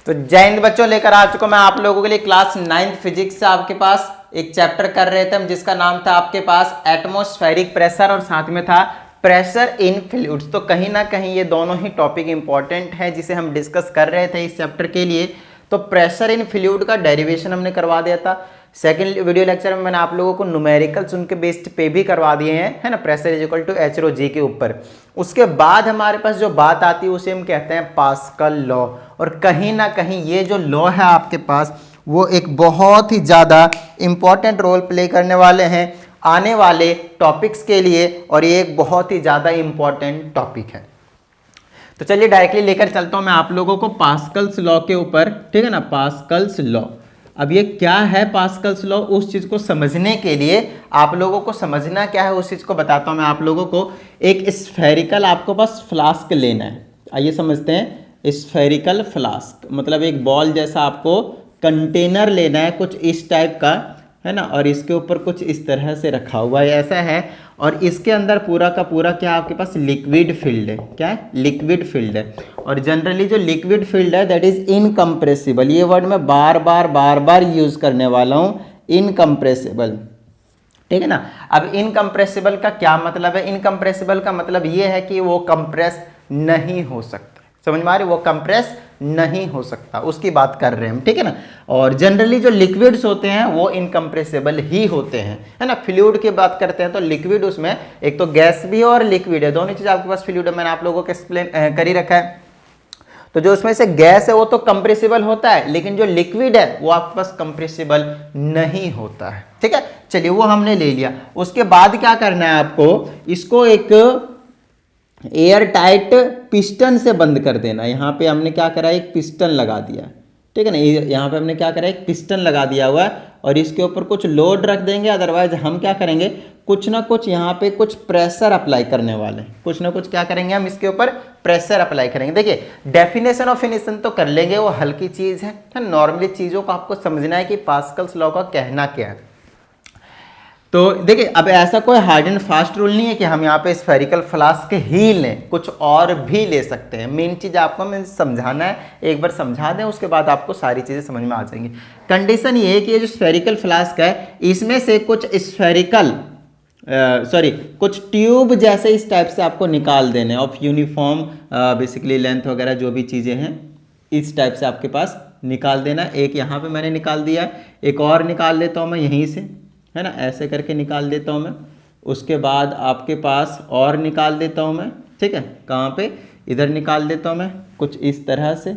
तो जय हिंद बच्चों, लेकर आ चुका मैं आप लोगों के लिए क्लास 9th फिजिक्स से आपके पास एक चैप्टर कर रहे थे हम, जिसका नाम था आपके पास एटमॉस्फेरिक प्रेशर और साथ में था प्रेशर इन फ्लूइड्स। तो कहीं ना कहीं ये दोनों ही टॉपिक इंपॉर्टेंट है जिसे हम डिस्कस कर रहे थे इस चैप्टर के लिए। तो प्रेशर इन फ्लूइड का डेरिवेशन हमने करवा दिया था। सेकंड वीडियो लेक्चर में मैंने आप लोगों को न्यूमेरिकल्स उनके बेस्ड पे भी करवा दिए हैं, है ना, pressure is equal to h rho g के ऊपर। उसके बाद हमारे पास जो बात आती है उसे हम कहते हैं पास्कल लॉ। और कहीं ना कहीं ये जो लॉ है आपके पास वो एक बहुत ही ज़्यादा इंपॉर्टेंट रोल प्ले करने वाले हैं आने वाले टॉपिक्स के लिए, और ये एक बहुत ही ज़्यादा इंपॉर्टेंट टॉपिक है। तो चलिए डायरेक्टली लेकर चलता हूँ मैं आप लोगों को पास्कल्स लॉ के ऊपर, ठीक है ना, पास्कल्स लॉ। अब ये क्या है पास्कल्स लॉ, उस चीज़ को समझने के लिए आप लोगों को समझना क्या है उस चीज़ को बताता हूँ मैं आप लोगों को। एक स्फेरिकल आपको बस फ्लास्क लेना है। आइए समझते हैं। स्फेरिकल फ्लास्क मतलब एक बॉल जैसा आपको कंटेनर लेना है, कुछ इस टाइप का, है ना, और इसके ऊपर कुछ इस तरह से रखा हुआ है, ऐसा है। और इसके अंदर पूरा का पूरा क्या आपके पास लिक्विड फील्ड है। क्या है? लिक्विड फील्ड है। और जनरली जो लिक्विड फील्ड है दैट इज इनकम्प्रेसिबल। ये वर्ड मैं बार बार यूज करने वाला हूँ, इनकम्प्रेसिबल, ठीक है ना। अब इनकम्प्रेसिबल का क्या मतलब है? इनकम्प्रेसिबल का मतलब ये है कि वो कंप्रेस नहीं हो सकता। समझ में आ रही? वो कंप्रेस नहीं हो सकता, उसकी बात कर रहे हैं हम, ठीक है ना। और जनरली जो लिक्विड्स होते हैं वो इनकम्प्रेसिबल ही होते हैं, है ना। फ्लूइड की बात करते हैं तो लिक्विड उसमें एक तो गैस भी है और लिक्विड है, दोनों चीज़ आपके पास फ्लूइड है। मैंने आप लोगों को एक्सप्लेन कर ही रखा है। तो जो उसमें से गैस है वो तो कंप्रेसिबल होता है, लेकिन जो लिक्विड है वो आपके पास कंप्रेसिबल नहीं होता है, ठीक है। चलिए वो हमने ले लिया। उसके बाद क्या करना है आपको, इसको एक एयर टाइट पिस्टन से बंद कर देना। यहाँ पे हमने क्या करा, एक पिस्टन लगा दिया, ठीक है ना। यहाँ पे हमने क्या करा, एक पिस्टन लगा दिया हुआ है और इसके ऊपर कुछ लोड रख देंगे। अदरवाइज हम क्या करेंगे, कुछ ना कुछ यहाँ पे कुछ प्रेशर अप्लाई करने वाले हैं। कुछ ना कुछ क्या करेंगे हम, इसके ऊपर प्रेशर अप्लाई करेंगे। देखिए डेफिनेशन ऑफ फिनिशन तो कर लेंगे, वो हल्की चीज़ है। नॉर्मली चीज़ों को आपको समझना है कि पास्कल्स लॉ का कहना क्या है। तो देखिए अब ऐसा कोई हार्ड एंड फास्ट रूल नहीं है कि हम यहाँ पे स्फेरिकल फ्लास्क ही लें, कुछ और भी ले सकते हैं। मेन चीज़ आपको मैं समझाना है, एक बार समझा दें उसके बाद आपको सारी चीज़ें समझ में आ जाएंगी। कंडीशन ये है कि ये जो स्फेरिकल फ्लास्क है इसमें से कुछ स्फेरिकल कुछ ट्यूब जैसे इस टाइप से आपको निकाल देने ऑफ यूनिफॉर्म बेसिकली लेंथ वगैरह जो भी चीज़ें हैं इस टाइप से आपके पास निकाल देना। एक यहाँ पे मैंने निकाल दिया, एक और निकाल लेता हूँ मैं यहीं से, है ना, ऐसे करके निकाल देता हूँ मैं। उसके बाद आपके पास और निकाल देता हूँ मैं, ठीक है। कहाँ पे? इधर निकाल देता हूँ मैं कुछ इस तरह से,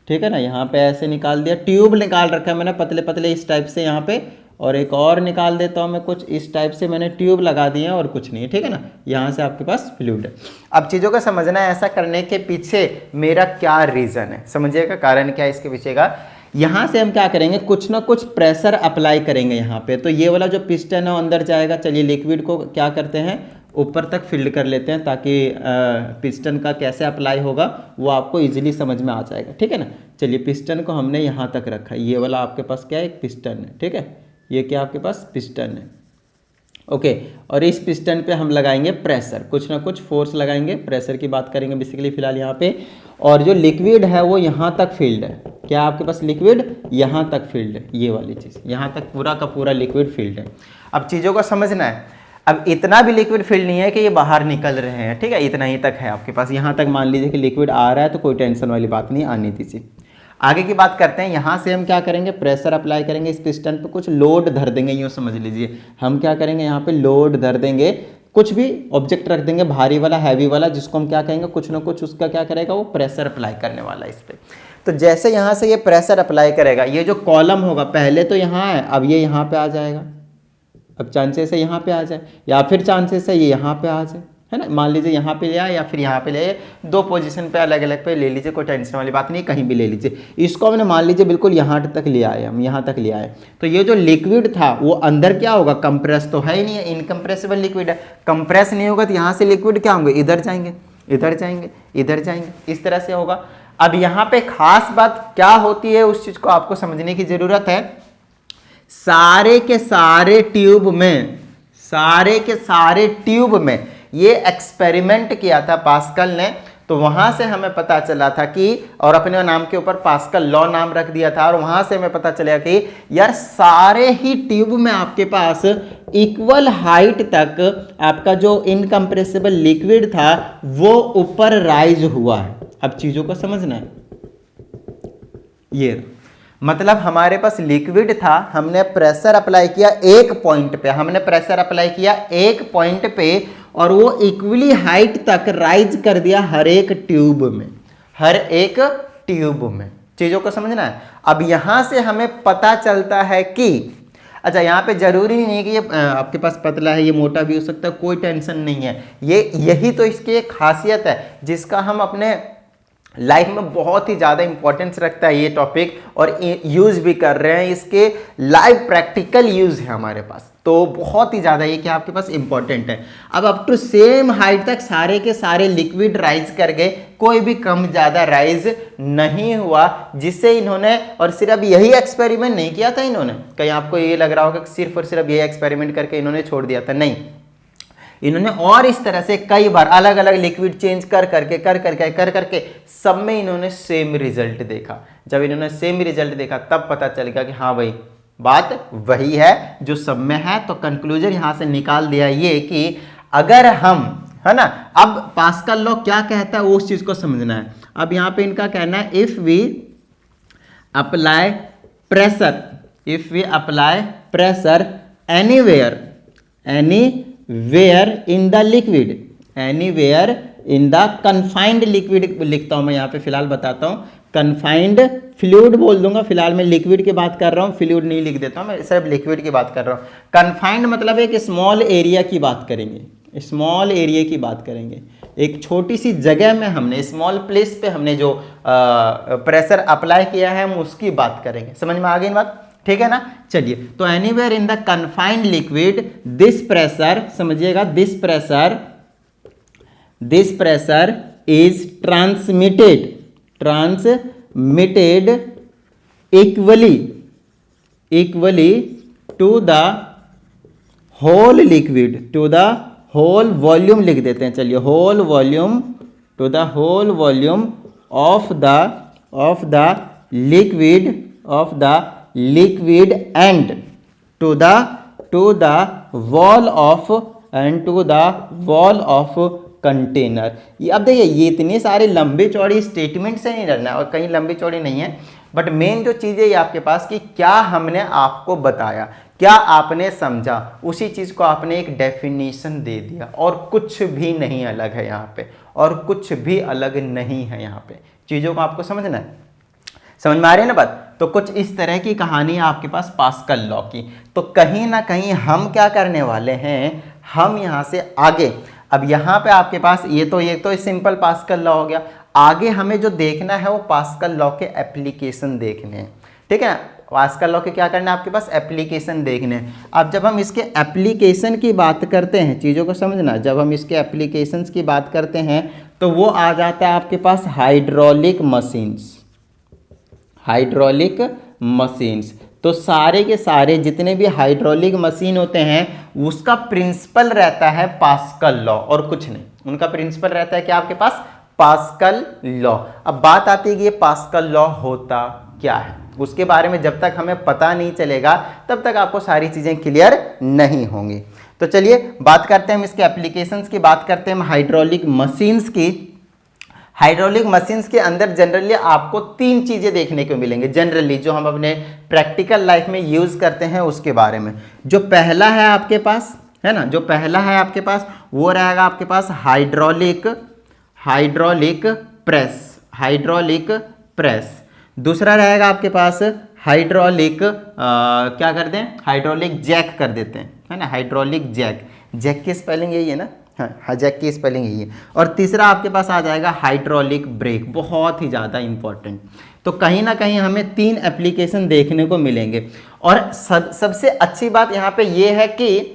ठीक है ना। यहाँ पे ऐसे निकाल दिया, ट्यूब निकाल रखा है मैंने पतले पतले इस टाइप से यहाँ पे। और एक और निकाल देता हूँ मैं कुछ इस टाइप से, मैंने ट्यूब लगा दिए हैं और कुछ नहीं है, ठीक है ना। यहाँ से आपके पास फ्लूइड है। अब चीज़ों का समझना है ऐसा करने के पीछे मेरा क्या रीज़न है, समझिएगा कारण क्या है इसके पीछे का। यहाँ से हम क्या करेंगे, कुछ ना कुछ प्रेशर अप्लाई करेंगे यहाँ पे। तो ये वाला जो पिस्टन है वो अंदर जाएगा। चलिए लिक्विड को क्या करते हैं, ऊपर तक फिल्ड कर लेते हैं ताकि पिस्टन का कैसे अप्लाई होगा वो आपको इजीली समझ में आ जाएगा, ठीक है ना। चलिए पिस्टन को हमने यहाँ तक रखा है। ये वाला आपके पास क्या है, एक पिस्टन है, ठीक है। ये क्या आपके पास पिस्टन है, ओके। और इस पिस्टन पे हम लगाएंगे प्रेशर, कुछ ना कुछ फोर्स लगाएंगे, प्रेशर की बात करेंगे बेसिकली फिलहाल यहाँ पे। और जो लिक्विड है वो यहाँ तक फील्ड है। क्या आपके पास लिक्विड यहाँ तक फील्ड है, ये वाली चीज़ यहाँ तक पूरा का पूरा लिक्विड फील्ड है। अब चीज़ों को समझना है। अब इतना भी लिक्विड फील्ड नहीं है कि ये बाहर निकल रहे हैं, ठीक है, इतना ही तक है आपके पास। यहाँ तक मान लीजिए कि लिक्विड आ रहा है तो कोई टेंशन वाली बात नहीं, आनी दीजिए। आगे की बात करते हैं। यहाँ से हम क्या करेंगे, प्रेशर अप्लाई करेंगे इस पिस्टन पे, कुछ लोड धर देंगे। यूँ समझ लीजिए हम क्या करेंगे, यहाँ पे लोड धर देंगे, कुछ भी ऑब्जेक्ट रख देंगे भारी वाला हैवी वाला, जिसको हम क्या कहेंगे, कुछ ना कुछ उसका क्या करेगा, वो प्रेशर अप्लाई करने वाला है इस पर। तो जैसे यहाँ से ये प्रेशर अप्लाई करेगा, ये जो कॉलम होगा पहले तो यहाँ है, अब ये यहाँ पे आ जाएगा। अब चांसेस है यहाँ पे आ जाए या फिर चांसेस है ये यहाँ पे आ जाए, है ना। मान लीजिए यहाँ पे ले आए या फिर यहाँ पे ले आए, दो पोजीशन पे अलग अलग पे ले लीजिए, कोई टेंशन वाली बात नहीं, कहीं भी ले लीजिए। इसको हमने मान लीजिए बिल्कुल यहाँ तक ले आए, हम यहाँ तक ले आए। तो ये जो लिक्विड था वो अंदर क्या होगा, कंप्रेस तो है ही नहीं है, इनकम्प्रेसिबल लिक्विड है। कंप्रेस नहीं होगा तो यहाँ से लिक्विड क्या होंगे, इधर जाएंगे, इधर जाएंगे, इधर जाएंगे, इस तरह से होगा। अब यहाँ पे खास बात क्या होती है उस चीज़ को आपको समझने की ज़रूरत है। सारे के सारे ट्यूब में, सारे के सारे ट्यूब में ये एक्सपेरिमेंट किया था पास्कल ने। तो वहां से हमें पता चला था कि, और अपने नाम के ऊपर पास्कल लॉ नाम रख दिया था, और वहां से हमें पता चला कि यार सारे ही ट्यूब में आपके पास इक्वल हाइट तक आपका जो इनकम्प्रेसिबल लिक्विड था वो ऊपर राइज हुआ है। अब चीजों को समझना है, ये मतलब हमारे पास लिक्विड था, हमने प्रेशर अप्लाई किया एक पॉइंट पे, हमने प्रेशर अप्लाई किया एक पॉइंट पे, और वो इक्वली हाइट तक राइज कर दिया हर एक ट्यूब में, हर एक ट्यूब में। चीजों को समझना है। अब यहां से हमें पता चलता है कि, अच्छा यहाँ पे जरूरी नहीं है कि ये आपके पास पतला है, ये मोटा भी हो सकता है, कोई टेंशन नहीं है। यही तो इसकी एक खासियत है जिसका हम अपने लाइफ में बहुत ही ज़्यादा इंपॉर्टेंस रखता है ये टॉपिक, और यूज़ भी कर रहे हैं, इसके लाइव प्रैक्टिकल यूज़ है हमारे पास, तो बहुत ही ज़्यादा ये कि आपके पास इंपॉर्टेंट है। अब अप टू सेम हाइट तक सारे के सारे लिक्विड राइज कर गए, कोई भी कम ज़्यादा राइज नहीं हुआ, जिससे इन्होंने, और सिर्फ यही एक्सपेरिमेंट नहीं किया था इन्होंने, कहीं आपको ये लग रहा होगा कि सिर्फ और सिर्फ ये एक्सपेरिमेंट करके इन्होंने छोड़ दिया था, नहीं, इन्होंने और इस तरह से कई बार अलग अलग लिक्विड चेंज कर करके सब में इन्होंने सेम रिजल्ट देखा। जब इन्होंने सेम रिजल्ट देखा तब पता चलेगा कि हाँ भाई बात वही है जो सब में है। तो कंक्लूजन यहां से निकाल दिया ये कि अगर हम, है ना, अब पास्कल लॉ क्या कहता है वो उस चीज को समझना है। अब यहां पे इनका कहना है if we apply pressure anywhere in the liquid, anywhere in the confined liquid लिखता हूं मैं यहाँ पे, फिलहाल बताता हूं, कन्फाइंड फ्लूइड बोल दूंगा, फिलहाल मैं लिक्विड की बात कर रहा हूं, फ्लूइड नहीं लिख देता हूं, मैं सिर्फ लिक्विड की बात कर रहा हूं। कन्फाइंड मतलब एक स्मॉल एरिया की बात करेंगे, स्मॉल एरिया की बात करेंगे, एक छोटी सी जगह में हमने, स्मॉल प्लेस पे हमने जो प्रेशर अप्लाई किया है हम उसकी बात करेंगे। समझ में आ गई बात, ठीक है ना। चलिए, तो anywhere in the confined liquid this pressure, समझिएगा, this pressure is transmitted equally to the whole liquid, to the whole volume लिख देते हैं, चलिए, whole volume, to the whole volume of the liquid and to the wall of container. ये अब देखिए, ये इतने सारे लंबे चौड़े स्टेटमेंट से नहीं डरना, और कहीं लंबी चौड़ी नहीं है, बट मेन जो चीज़ है ये आपके पास कि क्या हमने आपको बताया, क्या आपने समझा, उसी चीज़ को आपने एक डेफिनेशन दे दिया, और कुछ भी नहीं अलग है यहाँ पे, और कुछ भी अलग नहीं है यहाँ पे। चीज़ों को आपको समझना है, समझ में आ रही है ना बात। तो कुछ इस तरह की कहानी है आपके पास पास्कल लॉ की। तो कहीं ना कहीं हम क्या करने वाले हैं, हम यहाँ से आगे, अब यहाँ पे आपके पास ये तो सिंपल पास्कल लॉ हो गया, आगे हमें जो देखना है वो पास्कल लॉ के एप्लीकेशन देखने हैं, ठीक है ना। पास्कल लॉ के क्या करना है आपके पास, एप्लीकेशन देखने हैं। अब जब हम इसके एप्लीकेशन की बात करते हैं, चीज़ों को समझना, जब हम इसके एप्लीकेशंस की बात करते हैं तो वो आ जाता है आपके पास हाइड्रोलिक मशीन्स। तो सारे के सारे जितने भी हाइड्रोलिक मशीन होते हैं उसका प्रिंसिपल रहता है पास्कल लॉ, और कुछ नहीं, उनका प्रिंसिपल रहता है क्या आपके पास, पास्कल लॉ। अब बात आती है कि ये पास्कल लॉ होता क्या है, उसके बारे में जब तक हमें पता नहीं चलेगा तब तक आपको सारी चीज़ें क्लियर नहीं होंगी। तो चलिए बात करते हैं हम इसके एप्लीकेशंस की, बात करते हैं हम हाइड्रोलिक मशीन्स की। हाइड्रोलिक मशीन्स के अंदर जनरली आपको तीन चीज़ें देखने को मिलेंगे, जनरली जो हम अपने प्रैक्टिकल लाइफ में यूज़ करते हैं उसके बारे में। जो पहला है आपके पास, है ना, जो पहला है आपके पास वो रहेगा आपके पास हाइड्रोलिक प्रेस। दूसरा रहेगा आपके पास हाइड्रोलिक क्या कर दें, हाइड्रोलिक जैक कर देते हैं, है ना, हाइड्रोलिक जैक की स्पेलिंग यही है ना, हाँ, जैक की स्पेलिंग यही है। और तीसरा आपके पास आ जाएगा हाइड्रोलिक ब्रेक, बहुत ही ज़्यादा इंपॉर्टेंट। तो कहीं ना कहीं हमें तीन एप्लीकेशन देखने को मिलेंगे, और सबसे अच्छी बात यहाँ पे ये है कि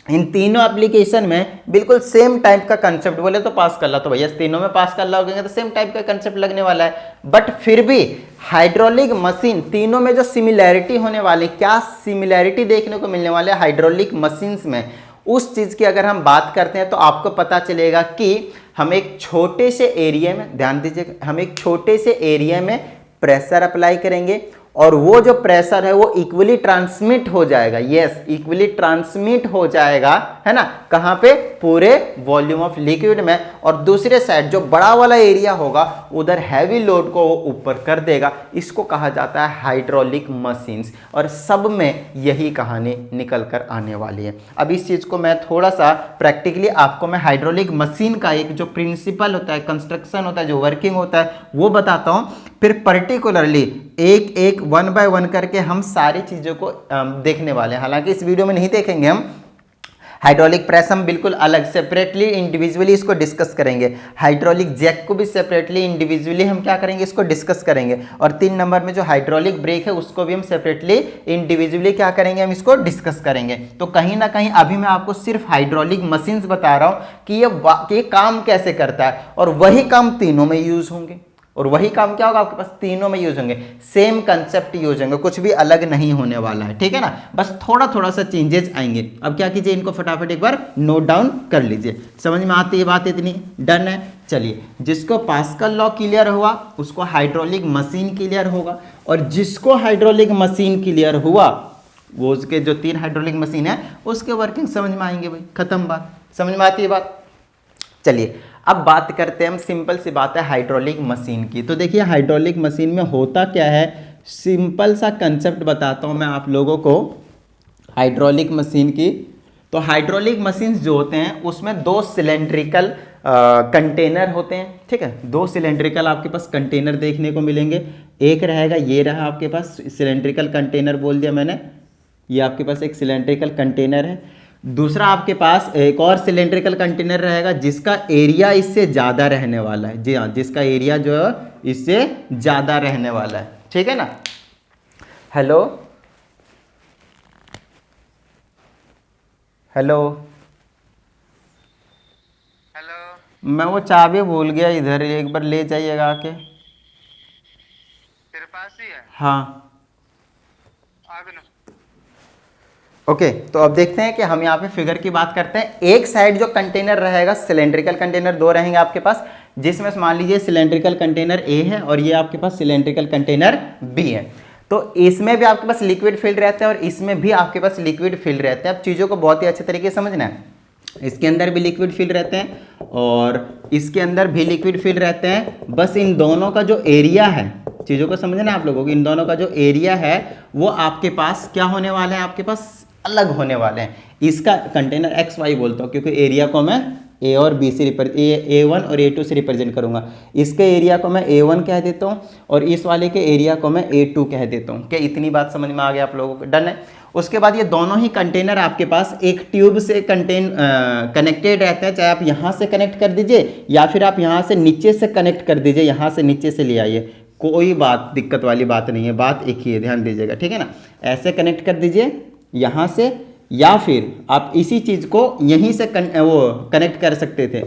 इन तीनों एप्लीकेशन में बिल्कुल सेम टाइप का कंसेप्ट, बोले तो पास्कल लॉ, तो भैया तीनों में पास्कल लॉ लगेंगे तो सेम टाइप का कंसेप्ट लगने वाला है। बट फिर भी हाइड्रोलिक मशीन, तीनों में जो सिमिलैरिटी होने वाली, क्या सिमिलैरिटी देखने को मिलने वाले हाइड्रोलिक मशीन्स में, उस चीज़ की अगर हम बात करते हैं तो आपको पता चलेगा कि हम एक छोटे से एरिया में, ध्यान दीजिएगा, हम एक छोटे से एरिया में प्रेशर अप्लाई करेंगे और वो जो प्रेशर है वो इक्वली ट्रांसमिट हो जाएगा। यस, इक्वली ट्रांसमिट हो जाएगा, है ना, कहां पे, पूरे वॉल्यूम ऑफ लिक्विड में। और दूसरे साइड जो बड़ा वाला एरिया होगा उधर हैवी लोड को वो ऊपर कर देगा। इसको कहा जाता है हाइड्रोलिक मशीन्स, और सब में यही कहानी निकल कर आने वाली है। अब इस चीज को मैं थोड़ा सा प्रैक्टिकली आपको मैं हाइड्रोलिक मशीन का एक जो प्रिंसिपल होता है, कंस्ट्रक्शन होता है, जो वर्किंग होता है वो बताता हूं, फिर पर्टिकुलरली एक एक 1 बाय 1 करके हम सारी चीज़ों को देखने वाले हैं। हालांकि इस वीडियो में नहीं देखेंगे हम हाइड्रोलिक प्रेस, हम बिल्कुल अलग सेपरेटली इंडिविजुअली इसको डिस्कस करेंगे। हाइड्रोलिक जैक को भी सेपरेटली इंडिविजुअली हम क्या करेंगे, इसको डिस्कस करेंगे। और 3 नंबर में जो हाइड्रोलिक ब्रेक है उसको भी हम सेपरेटली इंडिविजुअली क्या करेंगे, हम इसको डिस्कस करेंगे। तो कहीं ना कहीं अभी मैं आपको सिर्फ हाइड्रोलिक मशीन्स बता रहा हूँ कि ये काम कैसे करता है, और वही काम तीनों में यूज होंगे। और वही काम क्या होगा, आपके पास तीनों में यूज होंगे, सेम कंसेप्ट यूज होंगे, कुछ भी अलग नहीं होने वाला है, ठीक है ना। बस थोड़ा थोड़ा सा चेंजेस आएंगे। अब क्या कीजिए, इनको फटाफट एक बार नोट डाउन कर लीजिए। समझ में आती है बात, इतनी डन है। चलिए, जिसको पास्कल लॉ क्लियर हुआ उसको हाइड्रोलिक मशीन क्लियर होगा, और जिसको हाइड्रोलिक मशीन क्लियर हुआ वो उसके जो 3 हाइड्रोलिक मशीन है उसके वर्किंग समझ में आएंगे भाई, खत्म बात। समझ में आती है बात। चलिए अब बात करते हैं हम, सिंपल सी बात है हाइड्रोलिक मशीन की। तो देखिए हाइड्रोलिक मशीन में होता क्या है, सिंपल सा कंसेप्ट बताता हूं मैं आप लोगों को हाइड्रोलिक मशीन की। तो हाइड्रोलिक मशीन्स जो होते हैं उसमें 2 सिलेंड्रिकल कंटेनर होते हैं, ठीक है। 2 सिलेंड्रिकल आपके पास कंटेनर देखने को मिलेंगे। एक रहेगा, ये रहा आपके पास सिलेंड्रिकल कंटेनर बोल दिया मैंने, ये आपके पास एक सिलेंड्रिकल कंटेनर है। दूसरा आपके पास एक और सिलेंड्रिकल कंटेनर रहेगा जिसका एरिया इससे ज़्यादा रहने वाला है। जी हाँ, जिसका एरिया जो है इससे ज़्यादा रहने वाला है, ठीक है ना। हेलो हेलो हेलो, मैं वो चाबी भूल गया इधर, एक बार ले जाइएगा आके। तेरे पास ही है? हाँ आगे ना। ओके, तो अब देखते हैं कि हम यहाँ पे फिगर की बात करते हैं। एक साइड जो कंटेनर रहेगा, सिलेंड्रिकल कंटेनर 2 रहेंगे आपके पास, जिसमें मान लीजिए सिलेंड्रिकल कंटेनर ए है और ये आपके पास सिलेंड्रिकल कंटेनर बी है। तो इसमें भी आपके पास लिक्विड फील्ड रहता है और इसमें भी आपके पास लिक्विड फील्ड रहता है। अब चीज़ों को बहुत ही अच्छे तरीके से समझना है, इसके अंदर भी लिक्विड फील्ड रहते हैं और इसके अंदर भी लिक्विड फील्ड रहते हैं। बस इन दोनों का जो एरिया है, चीज़ों को समझना है आप लोगों को, इन दोनों का जो एरिया है वो आपके पास क्या होने वाले हैं, आपके पास अलग होने वाले हैं। इसका कंटेनर एक्स वाई बोलता हूँ क्योंकि एरिया को मैं ए और बी से A1 और A2 से रिप्रेजेंट करूंगा। इसके एरिया को मैं A1 कह देता हूँ और इस वाले के एरिया को मैं A2 कह देता हूँ। क्या इतनी बात समझ में आ गया आप लोगों को? डन है। उसके बाद ये दोनों ही कंटेनर आपके पास एक ट्यूब से कनेक्टेड रहते हैं, चाहे आप यहाँ से कनेक्ट कर दीजिए या फिर आप यहाँ से नीचे से कनेक्ट कर दीजिए, यहाँ से नीचे से ले आइए, कोई बात दिक्कत वाली बात नहीं है, बात एक ही है, ध्यान दीजिएगा, ठीक है ना। ऐसे कनेक्ट कर दीजिए यहाँ से, या फिर आप इसी चीज़ को यहीं से वो कनेक्ट कर सकते थे,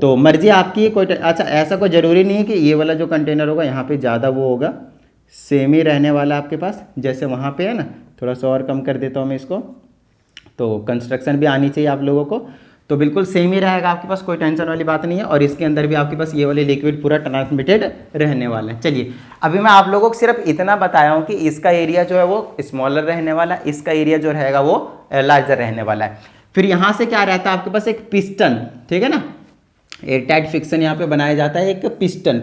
तो मर्जी आपकी। कोई अच्छा ऐसा कोई ज़रूरी नहीं है कि ये वाला जो कंटेनर होगा यहाँ पे ज़्यादा वो होगा, सेम ही रहने वाला आपके पास, जैसे वहाँ पे है ना। थोड़ा सा और कम कर देता हूँ मैं इसको, तो कंस्ट्रक्शन भी आनी चाहिए आप लोगों को, तो बिल्कुल सेम ही रहेगा आपके पास, कोई टेंशन वाली बात नहीं है। और इसके अंदर भी आपके पास ये वाले लिक्विड पूरा ट्रांसमिटेड रहने वाला है। चलिए अभी मैं आप लोगों को सिर्फ इतना बताया हूँ कि इसका एरिया जो है वो स्मॉलर रहने वाला है, इसका एरिया जो रहेगा वो लार्जर रहने वाला है। फिर यहाँ से क्या रहता है आपके पास, एक पिस्टन, ठीक है ना, एयर टाइट फिक्सन यहाँ पे बनाया जाता है, एक पिस्टन,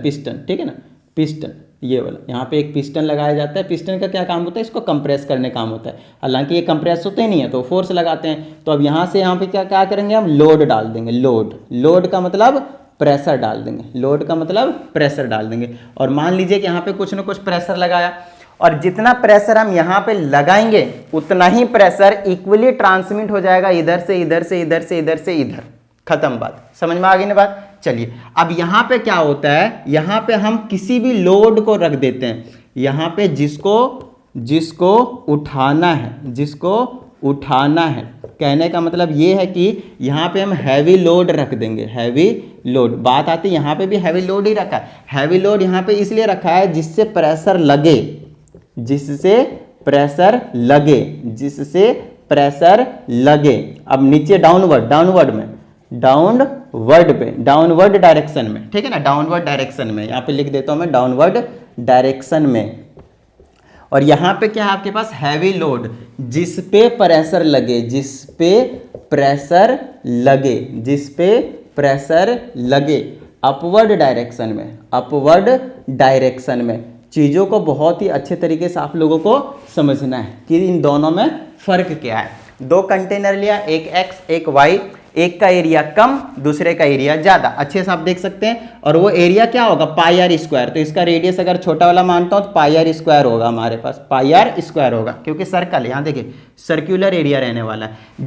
ठीक है ना, पिस्टन ये वाला, यहाँ पे एक पिस्टन लगाया जाता है। पिस्टन का क्या काम होता है, इसको कंप्रेस करने काम होता है। हालांकि ये कंप्रेस होते नहीं है तो फोर्स लगाते हैं। तो अब यहाँ से यहाँ पे क्या क्या करेंगे, हम लोड डाल देंगे। लोड का मतलब प्रेशर डाल देंगे, लोड का मतलब प्रेशर डाल देंगे। और मान लीजिए कि यहाँ पे कुछ ना कुछ प्रेशर लगाया, और जितना प्रेशर हम यहाँ पे लगाएंगे उतना ही प्रेशर इक्वली ट्रांसमिट हो जाएगा, इधर से इधर से इधर से इधर से इधर, खत्म बात। समझ में आ गई ना बात। चलिए अब यहाँ पे क्या होता है, यहाँ पे हम किसी भी लोड को रख देते हैं, यहाँ पे जिसको उठाना है, कहने का मतलब ये है कि यहाँ पे हम हैवी लोड रख देंगे, हैवी लोड। बात आती है यहाँ पे भी हैवी लोड ही रखा है। हैवी लोड यहाँ पे इसलिए रखा है जिससे प्रेशर लगे। अब नीचे डाउनवर्ड में डाउनवर्ड पे, डाउनवर्ड डायरेक्शन में, ठीक है ना, डाउनवर्ड डायरेक्शन में, यहाँ पे लिख देता हूँ मैं डाउनवर्ड डायरेक्शन में। और यहाँ पे क्या है आपके पास, हैवी लोड, जिस पे प्रेशर लगे, जिस पे प्रेशर लगे, जिस पे प्रेशर लगे, अपवर्ड डायरेक्शन में, अपवर्ड डायरेक्शन में। चीज़ों को बहुत ही अच्छे तरीके से आप लोगों को समझना है कि इन दोनों में फ़र्क क्या है। दो कंटेनर लिया, एक एक्स एक वाई, एक का एरिया कम, दूसरे का एरिया ज़्यादा, अच्छे से आप देख सकते हैं। और वो एरिया क्या होगा, पाई आर स्क्वायर। तो इसका रेडियस अगर छोटा वाला मानता हूँ तो पाई आर स्क्वायर होगा हमारे पास, पाई आर स्क्वायर होगा, क्योंकि सर्कल, यहाँ देखिए सर्कुलर एरिया रहने वाला है।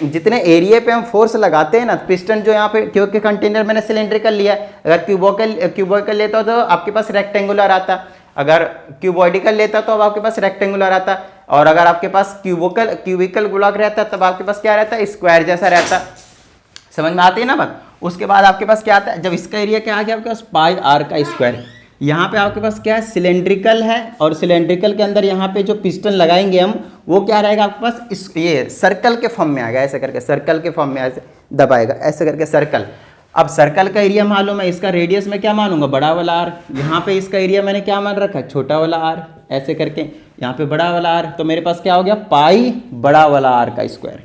जितने एरिया पे हम फोर्स लगाते हैं ना, पिस्टन जो यहाँ पे, क्योंकि कंटेनर मैंने सिलेंड्रिकल लिया, अगर क्यूबोइकल लेता हो तो आपके पास रेक्टेंगुलर आता, अगर क्यूबॉइडिकल लेता तो अब आपके पास रेक्टेंगुलर आता, और अगर आपके पास क्यूबिकल ब्लॉक रहता तब आपके पास क्या रहता है, स्क्वायर जैसा रहता। समझ में आती है ना बात। उसके बाद आपके पास क्या आता है, जब इसका एरिया क्या आ गया आपके पास, पाई आर का स्क्वायर। यहाँ पे आपके पास क्या है, सिलेंड्रिकल है, और सिलेंड्रिकल के अंदर यहाँ पे जो पिस्टन लगाएंगे हम, वो क्या रहेगा आपके पास, ये सर्कल के फॉर्म में आ गया, ऐसे करके सर्कल के फॉर्म में ऐसे दबाएगा, ऐसे करके सर्कल। अब सर्कल का एरिया मालूम है, इसका रेडियस में क्या मानूंगा, बड़ा वाला आर। यहाँ पे इसका एरिया मैंने क्या मान रखा है, छोटा वाला आर, ऐसे करके यहाँ पे बड़ा वाला आर। तो मेरे पास क्या हो गया, पाई बड़ा वाला आर का स्क्वायर।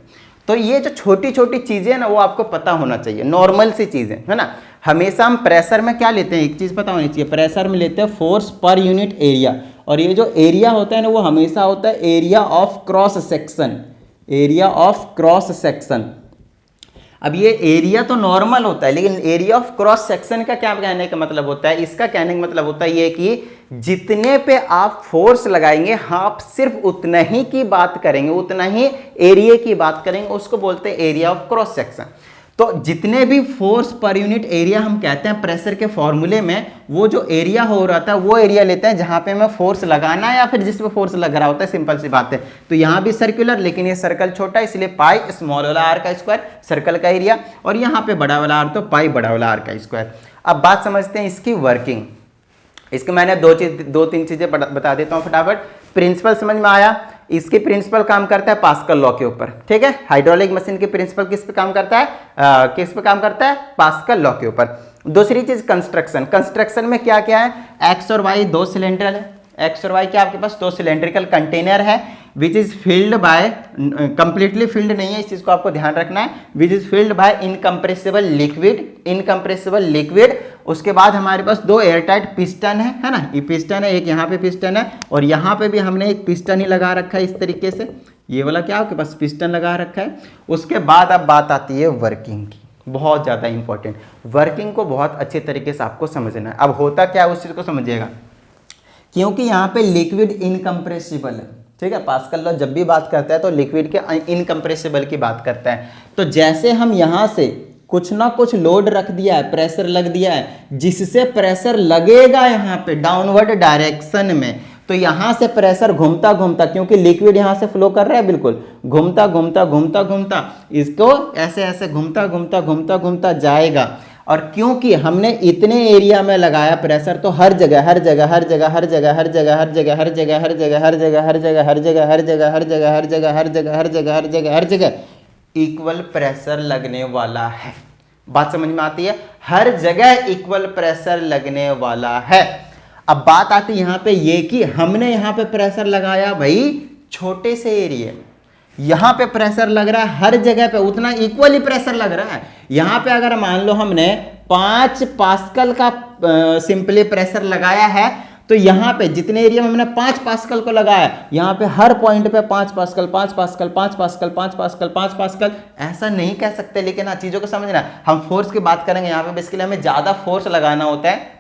तो ये जो छोटी छोटी चीज़ें ना, वो आपको पता होना चाहिए, नॉर्मल सी चीज़ें है ना। हमेशा हम प्रेशर में क्या लेते हैं, एक चीज़ पता होनी चाहिए, प्रेशर में लेते हैं फोर्स पर यूनिट एरिया। और ये जो एरिया होता है ना, वो हमेशा होता है area of cross section, area of cross section. अब ये एरिया तो नॉर्मल होता है, लेकिन एरिया ऑफ क्रॉस सेक्शन का क्या कहने का मतलब होता है, इसका कहने का मतलब होता है ये कि जितने पे आप फोर्स लगाएंगे, आप सिर्फ उतना ही की बात करेंगे, उतना ही एरिया की बात करेंगे, उसको बोलते हैं एरिया ऑफ क्रॉस सेक्शन। तो जितने भी फोर्स पर यूनिट एरिया हम कहते हैं प्रेशर के फॉर्मूले में, वो जो एरिया हो रहा था वो एरिया लेते हैं जहां पे हमें फोर्स लगाना है या फिर जिस पे फोर्स लग रहा होता है, सिंपल सी बात है। तो यहाँ भी सर्कुलर, लेकिन ये सर्कल छोटा, इसलिए पाई स्मॉल वाला आर का स्क्वायर सर्कल का एरिया, और यहाँ पे बड़ा वाला आर तो पाई बड़ा वाला आर का स्क्वायर। अब बात समझते हैं इसकी वर्किंग। इसके मैंने दो तीन चीजें बता देता हूँ फटाफट। प्रिंसिपल समझ में आया, इसकी प्रिंसिपल काम करता है पास्कल लॉ के ऊपर, ठीक है। हाइड्रोलिक मशीन की प्रिंसिपल किस पे काम करता है, किस पे काम करता है, पास्कल लॉ के ऊपर। दूसरी चीज कंस्ट्रक्शन, कंस्ट्रक्शन में क्या क्या है, एक्स और वाई दो सिलेंडर है, एक्स और वाई क्या आपके पास दो सिलेंड्रिकल कंटेनर है, which is filled by, completely filled नहीं है, इस चीज को आपको ध्यान रखना है, which is filled by incompressible liquid, incompressible liquid. उसके बाद हमारे पास दो एयरटाइट पिस्टन है ना, ये पिस्टन है, एक यहाँ पे पिस्टन है, और यहाँ पे भी हमने एक पिस्टन ही लगा रखा है इस तरीके से, ये वाला क्या आपके पास पिस्टन लगा रखा है। उसके बाद अब बात आती है वर्किंग की, बहुत ज़्यादा इंपॉर्टेंट। वर्किंग को बहुत अच्छे तरीके से आपको समझना है। अब होता क्या है उस चीज़ को समझिएगा, क्योंकि यहाँ पे लिक्विड इनकम्प्रेसिबल है, ठीक है। पास्कल लॉ जब भी बात करता है तो लिक्विड के इनकम्प्रेसिबल की बात करता है। तो जैसे हम यहाँ से कुछ ना कुछ लोड रख दिया है, प्रेशर लग दिया है, जिससे प्रेशर लगेगा यहाँ पे डाउनवर्ड डायरेक्शन में, तो यहाँ से प्रेशर घूमता घूमता, क्योंकि लिक्विड यहाँ से फ्लो कर रहा है, बिल्कुल घूमता घूमता घूमता घूमता इसको ऐसे ऐसे घूमता घूमता घूमता घूमता जाएगा। और क्योंकि हमने इतने एरिया में लगाया प्रेशर, तो हर जगह हर जगह हर जगह हर जगह हर जगह हर जगह हर जगह हर जगह हर जगह हर जगह हर जगह हर जगह हर जगह हर जगह हर जगह हर जगह हर जगह हर जगह इक्वल प्रेशर लगने वाला है। बात समझ में आती है, हर जगह इक्वल प्रेशर लगने वाला है। अब बात आती है यहाँ पे ये कि हमने यहाँ पे प्रेशर लगाया भाई छोटे से एरिया में, यहाँ पे प्रेशर लग रहा है हर जगह पे उतना इक्वली प्रेशर लग रहा है। यहाँ पे अगर मान लो हमने 5 पास्कल का सिंपली प्रेशर लगाया है, तो यहाँ पे जितने एरिया में हमने 5 पास्कल को लगाया, यहाँ पे हर पॉइंट पे 5 pascal 5 pascal 5 pascal 5 pascal 5 pascal, ऐसा नहीं कह सकते, लेकिन हाँ चीज़ों को समझना। हम फोर्स की बात करेंगे, यहाँ पे बेसिकली हमें ज़्यादा फोर्स लगाना होता है।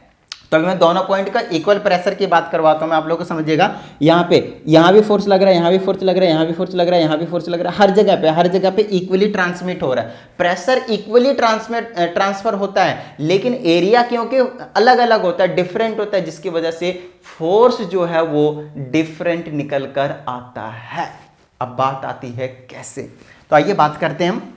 तो अभी मैं दोनों पॉइंट का इक्वल प्रेशर की बात करवाता हूँ, मैं आप लोगों को समझिएगा। यहाँ पे यहाँ भी फोर्स लग रहा है, यहाँ भी फोर्स लग रहा है, यहाँ भी फोर्स लग रहा है, यहाँ भी फोर्स लग रहा है, हर जगह पे इक्वली ट्रांसमिट हो रहा है, प्रेशर इक्वली ट्रांसफर होता है, लेकिन एरिया क्योंकि अलग अलग होता है, डिफरेंट होता है, जिसकी वजह से फोर्स जो है वो डिफरेंट निकल कर आता है। अब बात आती है कैसे, तो आइए बात करते हैं हम।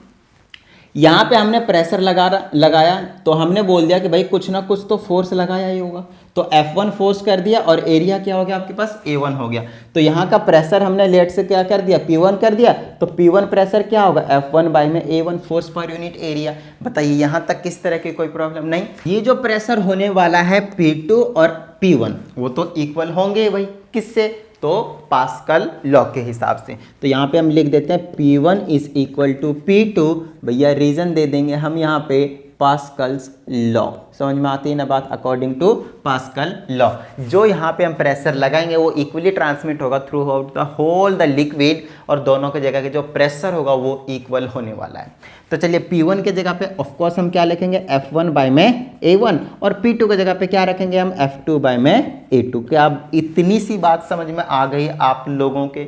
यहाँ पे हमने प्रेशर लगाया, तो हमने बोल दिया कि भाई कुछ ना कुछ तो फोर्स लगाया ही होगा, तो F1 फोर्स कर दिया और एरिया क्या हो गया आपके पास A1 हो गया। तो यहाँ का प्रेशर हमने लेट से क्या कर दिया P1 कर दिया, तो P1 प्रेशर क्या होगा F1 बाई में A1 force per unit area. बताइए यहाँ तक किस तरह की कोई प्रॉब्लम नहीं। ये जो प्रेशर होने वाला है P2 और P1 वो तो इक्वल होंगे भाई, किससे, तो पास्कल लॉ के हिसाब से। तो यहाँ पे हम लिख देते हैं P1 is equal to P2, भैया रीजन दे देंगे हम यहाँ पे पास्कल्स लॉ। समझ में आती है ना बात, अकॉर्डिंग टू पास्कल लॉ जो यहाँ पे हम प्रेशर लगाएंगे वो इक्वली ट्रांसमिट होगा throughout the whole the liquid, और दोनों के जगह के जो प्रेशर होगा वो इक्वल होने वाला है। तो चलिए P1 के जगह पे ऑफ कोर्स हम क्या लिखेंगे F1 बाय में A1, और P2 के जगह पे क्या रखेंगे हम F2 बाय में A2। क्या अब इतनी सी बात समझ में आ गई आप लोगों के,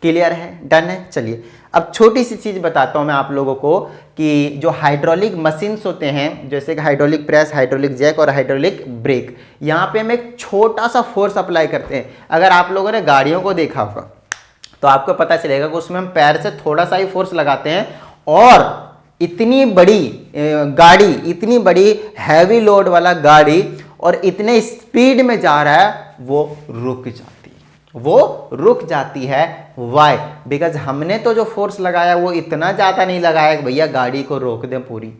क्लियर है, डन है। चलिए अब छोटी सी चीज़ बताता हूँ मैं आप लोगों को कि जो हाइड्रोलिक मशीन्स होते हैं, जैसे कि हाइड्रोलिक प्रेस, हाइड्रोलिक जैक और हाइड्रोलिक ब्रेक, यहाँ पे हम एक छोटा सा फोर्स अप्लाई करते हैं। अगर आप लोगों ने गाड़ियों को देखा होगा तो आपको पता चलेगा कि उसमें हम पैर से थोड़ा सा ही फोर्स लगाते हैं और इतनी बड़ी गाड़ी, इतनी बड़ी हैवी लोड वाला गाड़ी और इतने स्पीड में जा रहा है वो रुक जाती है। वाई, बिकॉज हमने तो जो फोर्स लगाया वो इतना ज़्यादा नहीं लगाया कि भैया गाड़ी को रोक दें पूरी,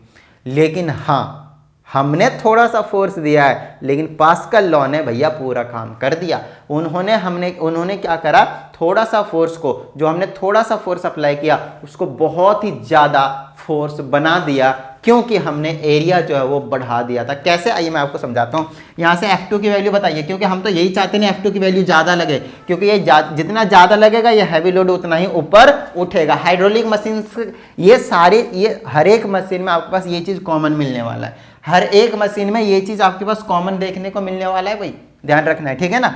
लेकिन हाँ हमने थोड़ा सा फोर्स दिया है, लेकिन पास्कल लॉ ने भैया पूरा काम कर दिया। उन्होंने क्या करा, थोड़ा सा फोर्स को, जो हमने थोड़ा सा फोर्स अप्लाई किया उसको बहुत ही ज़्यादा फोर्स बना दिया, क्योंकि हमने एरिया जो है वो बढ़ा दिया था। कैसे, आइए मैं आपको समझाता हूँ। यहाँ से F2 की वैल्यू बताइए, क्योंकि हम तो यही चाहते हैं F2 की वैल्यू ज़्यादा लगे, क्योंकि ये जितना ज़्यादा लगेगा ये हैवी लोड उतना ही ऊपर उठेगा। हाइड्रोलिक मशीन ये हर एक मशीन में आपके पास ये चीज़ कॉमन मिलने वाला है, हर एक मशीन में ये चीज़ आपके पास कॉमन देखने को मिलने वाला है भाई, ध्यान रखना है, ठीक है ना।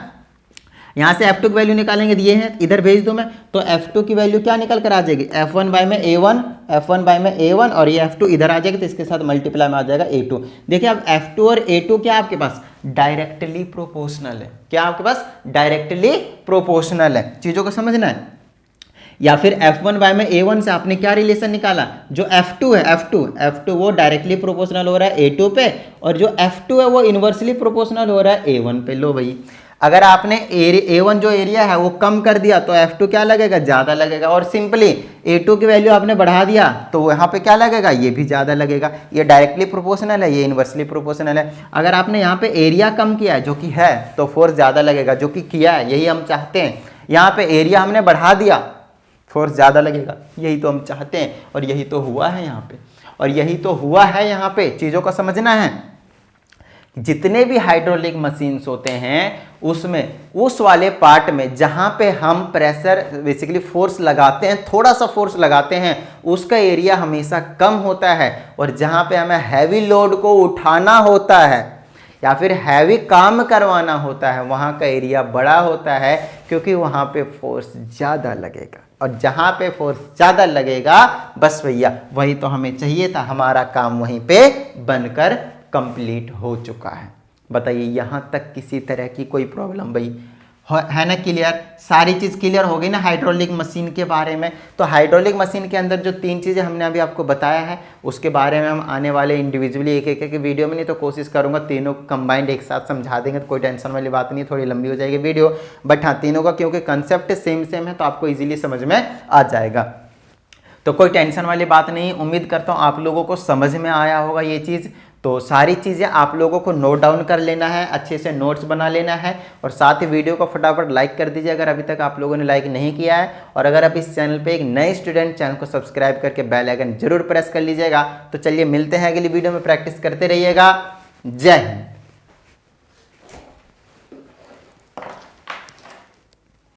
यहाँ से F2 की वैल्यू निकालेंगे, ये है, इधर भेज दूं मैं, तो F2 की वैल्यू क्या निकल कर आ जाएगी F1 बाय में A1, F1 बाय में A1, और ये F2 इधर आ जाएगा तो इसके साथ मल्टीप्लाई में आ जाएगा A2। देखिए अब F2 और A2 क्या आपके पास डायरेक्टली प्रोपोर्शनल है, क्या आपके पास डायरेक्टली प्रोपोर्शनल है, चीज़ों को समझना है। या फिर F1 बाय में A1 से आपने क्या रिलेशन निकाला, जो F2 है F2 वो डायरेक्टली प्रोपोर्शनल हो रहा है A2 पे, और जो F2 है वो इनवर्सली प्रोपोर्शनल हो रहा है A1 पे। लो भाई, अगर आपने A1 जो एरिया है वो कम कर दिया तो F2 क्या लगेगा, ज़्यादा लगेगा, और सिंपली A2 की वैल्यू आपने बढ़ा दिया तो यहाँ पे क्या लगेगा, ये भी ज़्यादा लगेगा। ये डायरेक्टली प्रोपोर्शनल है, ये इनवर्सली प्रोपोर्शनल है। अगर आपने यहाँ पे एरिया कम किया है, जो कि है, तो फोर्स ज़्यादा लगेगा, जो कि किया है, यही हम चाहते हैं। यहाँ पे एरिया हमने बढ़ा दिया, फोर्स ज़्यादा लगेगा, यही तो हम चाहते हैं, और यही तो हुआ है यहाँ पे, और यही तो हुआ है यहाँ पे। चीज़ों को समझना है। जितने भी हाइड्रोलिक मशीन्स होते हैं उसमें उस वाले पार्ट में जहां पे हम प्रेशर बेसिकली फोर्स लगाते हैं, थोड़ा सा फोर्स लगाते हैं, उसका एरिया हमेशा कम होता है, और जहां पे हमें हैवी लोड को उठाना होता है या फिर हैवी काम करवाना होता है वहां का एरिया बड़ा होता है, क्योंकि वहां पे फोर्स ज़्यादा लगेगा। और जहां पे फोर्स ज़्यादा लगेगा बस भैया वही तो हमें चाहिए था, हमारा काम वहीं पे बनकर कंप्लीट हो चुका है। बताइए यहाँ तक किसी तरह की कोई प्रॉब्लम भाई है ना, क्लियर, सारी चीज़ क्लियर हो गई ना हाइड्रोलिक मशीन के बारे में। तो हाइड्रोलिक मशीन के अंदर जो 3 चीज़ें हमने अभी आपको बताया है उसके बारे में हम आने वाले इंडिविजुअली एक वीडियो में, नहीं तो कोशिश करूँगा तीनों कंबाइंड एक साथ समझा देंगे, तो कोई टेंशन वाली बात नहीं, थोड़ी लंबी हो जाएगी वीडियो, बट हाँ तीनों का क्योंकि कंसेप्ट सेम है तो आपको ईजिली समझ में आ जाएगा, तो कोई टेंशन वाली बात नहीं। उम्मीद करता हूँ आप लोगों को समझ में आया होगा ये चीज़। तो सारी चीज़ें आप लोगों को नोट डाउन कर लेना है, अच्छे से नोट्स बना लेना है, और साथ ही वीडियो को फटाफट लाइक कर दीजिए अगर अभी तक आप लोगों ने लाइक नहीं किया है। और अगर आप इस चैनल पे एक नए स्टूडेंट, चैनल को सब्सक्राइब करके बेल आइकन जरूर प्रेस कर लीजिएगा। तो चलिए मिलते हैं अगली वीडियो में, प्रैक्टिस करते रहिएगा। जय हिंद।